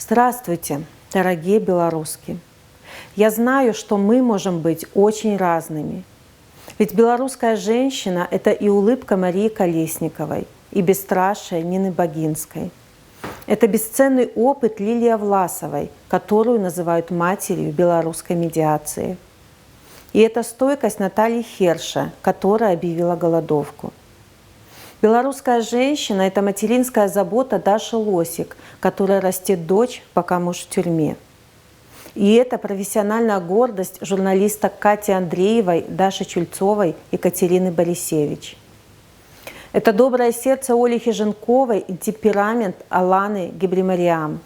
Здравствуйте, дорогие белоруски! Я знаю, что мы можем быть очень разными. Ведь белорусская женщина – это и улыбка Марии Колесниковой, и бесстрашие Нины Богинской. Это бесценный опыт Лилии Власовой, которую называют матерью белорусской медиации. И это стойкость Натальи Херша, которая объявила голодовку. Белорусская женщина – это материнская забота Даши Лосик, которая растет дочь, пока муж в тюрьме. И это профессиональная гордость журналисток Кати Андреевой, Даши Чульцовой и Катерины Борисевич. Это доброе сердце Оли Хиженковой и темперамент Аланы Гебремариам.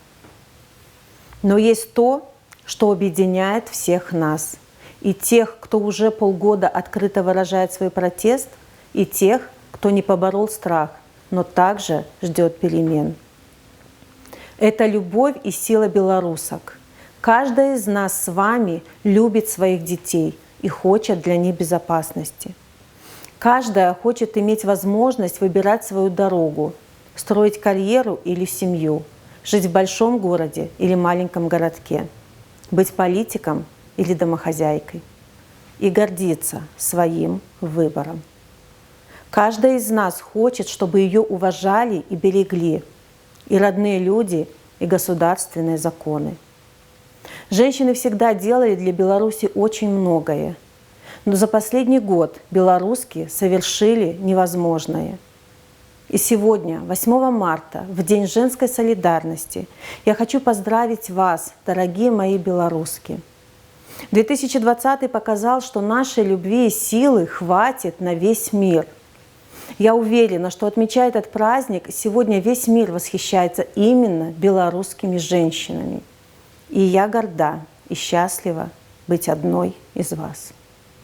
Но есть то, что объединяет всех нас. И тех, кто уже полгода открыто выражает свой протест, и тех, кто не поборол страх, но также ждет перемен. Это любовь и сила белорусок. Каждая из нас с вами любит своих детей и хочет для них безопасности. Каждая хочет иметь возможность выбирать свою дорогу, строить карьеру или семью, жить в большом городе или маленьком городке, быть политиком или домохозяйкой и гордиться своим выбором. Каждая из нас хочет, чтобы ее уважали и берегли, и родные люди, и государственные законы. Женщины всегда делали для Беларуси очень многое, но за последний год белоруски совершили невозможное. И сегодня, 8 марта, в День женской солидарности, я хочу поздравить вас, дорогие мои белоруски. 2020 показал, что нашей любви и силы хватит на весь мир. Я уверена, что, отмечая этот праздник, сегодня весь мир восхищается именно белорусскими женщинами. И я горда и счастлива быть одной из вас.